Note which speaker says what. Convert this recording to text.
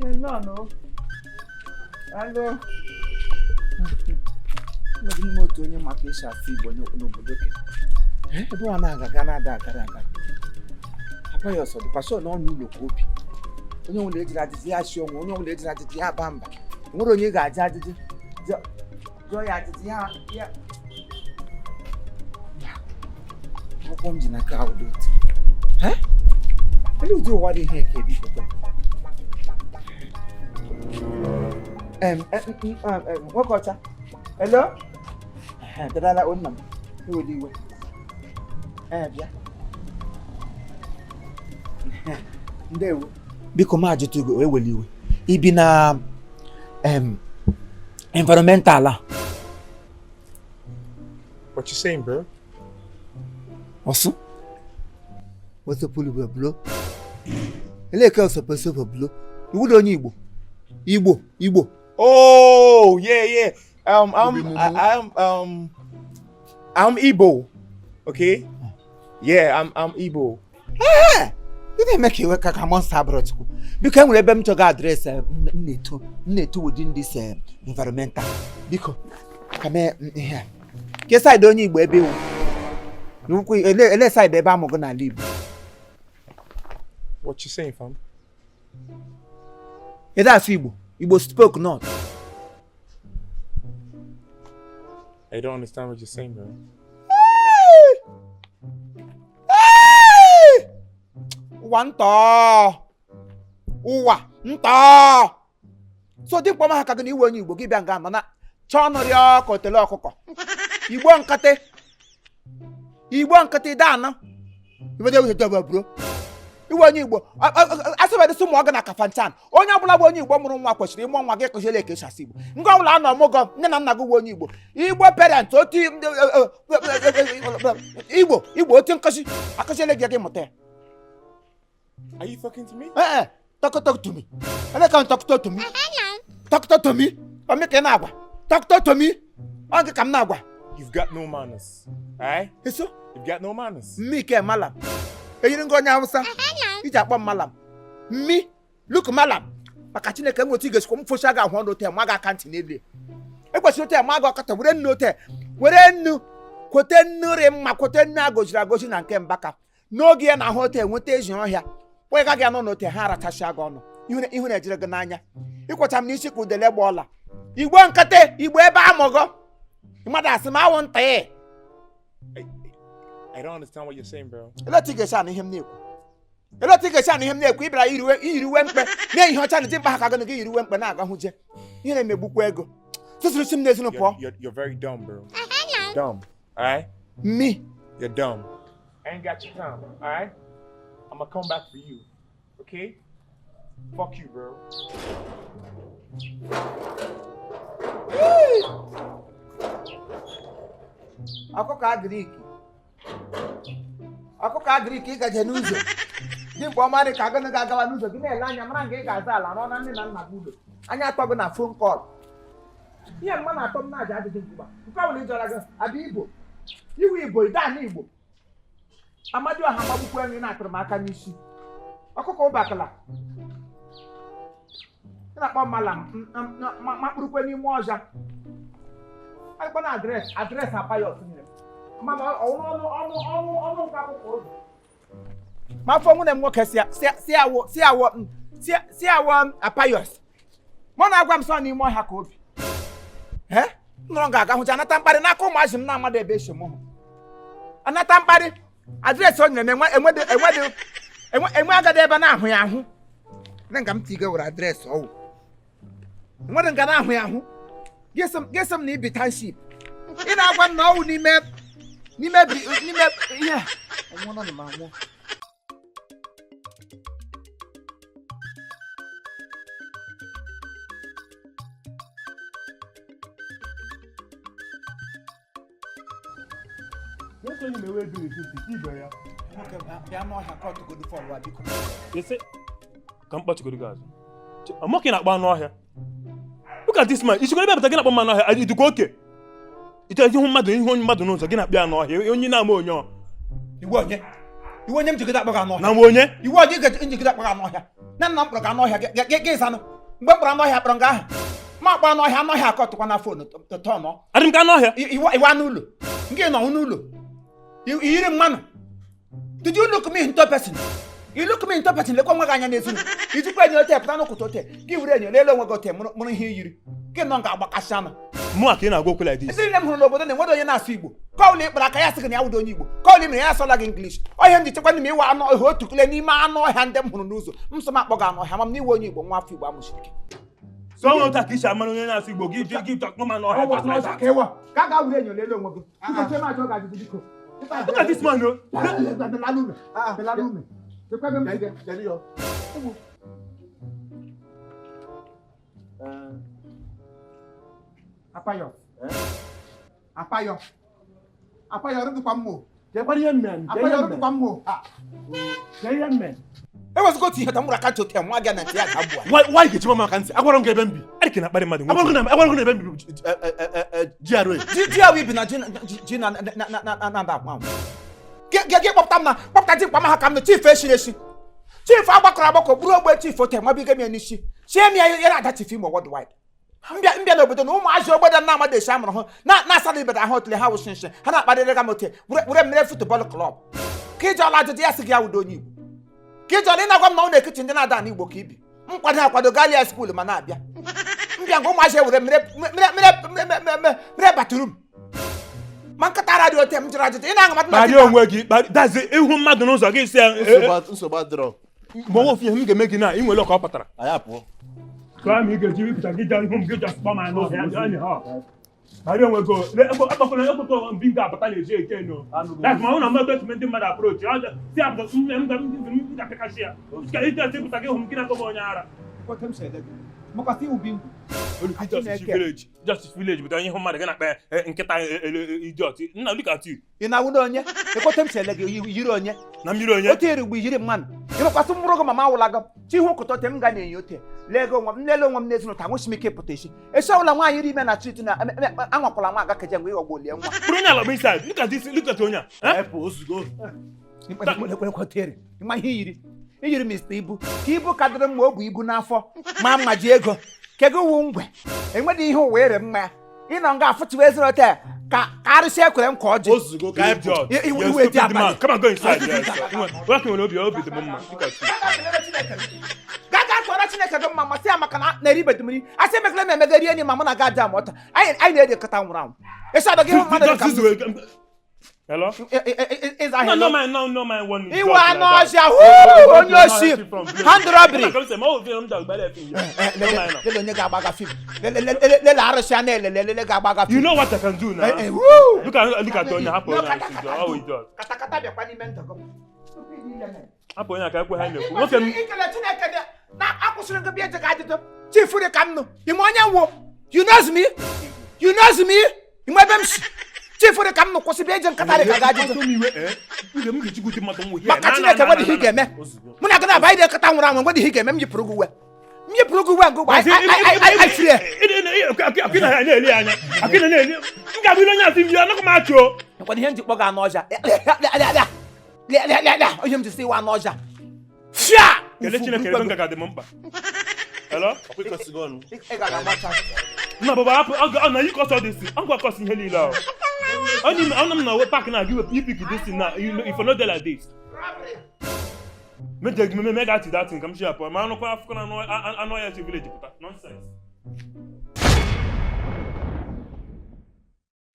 Speaker 1: No. Hello. Ndị moto onye maka isi afọ Igbo n'obodo gị. Ebe ọ na-aga na-ada agara aga. Pious dị pasọ n'ọnụ ụlọ ka obi. Onye nwere ejiri ajịjị ya si ọnwụ, onye nwere ejiri ajịjị ya ba mba. Nwere onye ga-ajị ajịjị. Jụọ ya ajịjị ya. Akwụkwọ m ji na ka ụdị otu. Ele ụdị ụwa dị ihe ka ebi foto. Nwoke ọcha. Hello? Dada onna m. Eweli iwe. Bịa. Ndewo. Biko ma ajụtụ gị eweli iwe. Ibi na environmental.
Speaker 2: What you saying, bro?
Speaker 1: Also? What's the pull of blow? Eleke also person for blow. You would only Igbo.
Speaker 2: Oh, yeah. I'm Igbo. Okay? Yeah, I'm Igbo.
Speaker 1: You didn't make it work like a monster brought you. Because we have to address need within this environmental. Because come here. Guess I don't need baby. Let's say the I'm gonna leave.
Speaker 2: What you saying, fam?
Speaker 1: Yeah, that's Igbo. Igbo spoke not.
Speaker 2: I don't understand what you're saying, bro.
Speaker 1: One to. Uwa. Nta. So the woman has got you when you give a gun. Chon or your cotelo coco. You won't cut it. You won't cut it down. You will do double, bro. You want you. I saw the sumo gonna cafantan. On your blood when you want more question, one will get like a chassis. Go on, no more, Nana go on you. You were parent, so team Igbo, think I can say like a game of there.
Speaker 2: Are you talking to me?
Speaker 1: Talk to me. And I can't talk to me. Talk to me. I'm making agua. Talk to me. I can come agua.
Speaker 2: You've got no manners. Alright?
Speaker 1: Yes, sir.
Speaker 2: You've got no manners.
Speaker 1: Me care malam. You didn't go now, sir. It's a malam. Me look malam. Makachine can go to come for Shaga 1 to Maga can't in Italy. It was your time, Maga Cata, we didn't know that. We didn't know. Quoten Nurim, Makoten Nagos, Ragoshin and came back up. No gear na hotel, what is your hair? Where I got no Tehara Tashagon. Even a Dragonania. You got some music with the lebola. You won't cut it, you wear Bamogo. You might ask him, I won't pay.
Speaker 2: I don't understand what you're saying, bro.
Speaker 1: Let's take a shot in him new. Let's take a shot in him new. You went back. Nay, you're trying to think back. I'm going to give you went back. You let me book where go.
Speaker 2: You're very dumb, bro. Dumb. Alright?
Speaker 1: Me?
Speaker 2: You're dumb. I ain't got your time. Alright? I'm gonna come back for you. Okay? Fuck you, bro.
Speaker 1: Ako ka Greek ka jenuzo. Di bo mari ka gana gagawa nuzo. Gine lanya mrange ga zala no na nne na nna budo. Anya atọgo na phone call. Ihe mma na atom na aja adịghị nkuba. Nke ọ bụla ịjọra gị abi Igbo. Iwu Igbo ida na Igbo. Amadu aha magbukwu enyi na atụrụ m aka n'isi. Ọkụkọ ụbakala. Ina kpọ malam makpurukwe n'ime ọja. Akpọ na address Pious nyere. Mama ọnụ nke akwụkwọ ozi. Ma fọ nwunye m nwoke si awọ Pious. Mụ na-agwa m sọ n'ime ọhịa ka obi. Nọrọ ga-aga hụcha anata mkparị n'aka ụmụazị m na-amada ebe eshi mụ hụ. Anata mkparị adreesị o nyere m enwe agadi ebe na-ahụ ya ahụ. Nga m tiga were adreesị ọwụ. Enwere nga na-ahụ ya ahụ. Gịsị m na ibi township. Ị na-agwa m na ọwụ n'ime ihe. Ọnwụọ na m anwụ.
Speaker 2: Don't tell me where do you think you I'm mocking at one here. Look at this man. You should be able to get up on my head. I need to go okay. It tells you who mother in one mother knows again up there no here. You only know more.
Speaker 1: You want him to get up on no.
Speaker 2: Now, won't you?
Speaker 1: You want you get into get up on no here. None of them here. Get mgbe kpọrọ n'ọhịa kpọrọ nga ahụ ma kpọrọ n'ọhịa akọtụkwa na fon tọ nọ
Speaker 2: adị m ka n'ọhịa
Speaker 1: iwa n'ụlọ nke nọ n'ụlọ iyiri mmanụ did you look me into person you look me into person lekwa nwa gị anya n'ezinu ijikwa enyo ote pụta n'ụkwụta ote gị were enyo lele onwe gị ote mụrụ ihe iyiri gị nọ ga-agbakasị anụ
Speaker 2: mụ a ka ị na-agwa okwu like this
Speaker 1: esi nne m hụrụ n'obodo na enwedo onye na-asụ Igbo kọọlụ ịkpara aka ya sị gị na ya wụdo onye Igbo kọọlụ mere ya asọla gị English ọhịa m ji chekwa n'ime iwe anụ ọhịa otu kule n'ime anụ ọhịa ndị m hụrụ n'ụzọ m sọ m akpọ gị anụ ọhịa ma m n'iwe onye Igbo nwa afọ Igbo amụchiri gị
Speaker 2: so ọ nwere ka isi amara onye na-asụ Igbo gị takpọ ma n'ọhịa
Speaker 1: ka ga were enyo lele onwe gị ụbọchị m achọ ga-ajụjụ biko
Speaker 2: look at this man o
Speaker 1: Apayọ rụdụkwa mmụọ ewezụgo otu ihe ta mụrụ aka ntị ote nwa gị na ntị ya ga-abụ
Speaker 2: why ga-echi m aka ntị agwara m gị ebe m bi adịka na akparị mmadụ agwara m gị na ebe m bi GRA
Speaker 1: ji ahụ ibi na ji na-ada akwa gị kpọpụta m na kpọpụta ji mkpama ha ka m na chief eshiri eshi chief agbakọrọ bụrụ ogbe chief ote nwa biga m ya n'isi chie m ya ya na-ada chief Imo worldwide mbịa n'obodo na ụmụazị obodo na amada esi amụrụ hụ na-asada ibedo ahụ otule ha wụshi nshi ha na-akparịrị ga m ote were mere futbọọlụ klọb ka iji ọla ajụjụ ya sị gị ya wudo onye Igbo ka iji ọla ịna-agwa m na ọ na-ekechi ndị na-ada n'Igbo ka ibi nkwado akwado galia skuul ma na-abịa mbịa nke ụmụazị ewere mere batrum ma nkata radio ote m jụrụ ajụjụ ị na-aṅụ
Speaker 2: kparịa onwe gị dazi ihu mmadụ n'ụzọ gị si
Speaker 3: nsogbu adịrọ
Speaker 2: mgbe nwe ofu ihe m ga-eme gị na ị nwere ọka ọ pụtara
Speaker 3: anyị apụọ
Speaker 2: ka m ị ga-eji wepụta gị jaa ihu m gị just kpọ ma n'ọhịa kparịa onwe gị ekpekọla ekwekọ mbi m ga-apụta na-eji eke no that's ma ọ na mmadụ etu ndị mmadụ apụrụ ochi si apụta m ga-apịkasị ya ka ị ga-esi pụta gị hụ m gị na-akọba onye ara Justice village bụ onye ihu mmadụ gị na-akpa nkịta idiot nna look at you
Speaker 1: ị na-awụdo onye ekwete m si ele gị yiri onye
Speaker 2: na mmiri onye
Speaker 1: ote eri mgbe yiri mmanụ ịmekwasị mụrụ gị mama awụla gị chi ihu nkụta ote m ga na-enye ote lee gị onwe m nlele onwe m n'ezinụlọ nwụchi m ike pụta esi ọbụla nwaanyị iri ime na trit na anwakwala nwa aga keje mgbe ịghọgbu olie nwa
Speaker 2: bụrụ onye ala bụ inside look at onye a
Speaker 1: ekwetere ịma ihe iyiri Mr. Ibu ka ibu ka dịrị mma o bụ ibu n'afọ ma mma ji ego kego wu ngwe enwedị ihe ụwa ere mma ya ịnọ nga afụchiwa ezinụlọ ka arụsị ekwere m ka ọ ji iwe dị abalị gaga kpọrọ Chineke gị mma masị ya maka na eri bedumiri asị emekele m emegeri enyi ma mụ na gaja amụta anyị na-edi kọta nwụrụ anwụ ịsị adọ gị mmadụ
Speaker 2: hello? No, my one.
Speaker 1: Iwe anụ ọhịa onye oshi hand robbery. Lele onye ga-agbaga fim. Lele arụsị a na-elele ga-agbaga fim.
Speaker 2: You know what I can do now? Look at onye hapụ onye asị how he does.
Speaker 1: Katakata bịakwa n'ime ntọgọ.
Speaker 2: Hapụ onye aka ekwe ha na-ekwu. Nwoke m
Speaker 1: ikele Chineke na akwụsịrị gị bịa jega ajụjụ. Chief dị ka m nụ. Ime onye nwo. You knows me? Ime ebe m si. Chief dị ka m nụ kwụsị bịa eje nkata dị ka ga-ajụjụ. Maka Chineke nwedị ihe ị ga-eme. Mụ na gị na-aba ide nkata nwụrụ anwụ nwedị ihe ị ga-eme m yipụrụ gị uwe. M yipụrụ gị uwe nke ụgbọ anyị frie.
Speaker 2: Akịna na-eli anya. Akịna na-eli. M ga-abụ onye asị m anakọ m achụ.
Speaker 1: Ekwana ihe m ji kpọ gị anụ ọja. Onye m ji si iwe anụ ọja. Fia!
Speaker 2: Kele Chineke ebe nga ga-adị m mkpa. Hello? No, but I know you cause all this. I'm going to cause you now. I'm not pack now. You pick this thing now. If you're not there like this. Make that thing. Come here, I know village. Nonsense.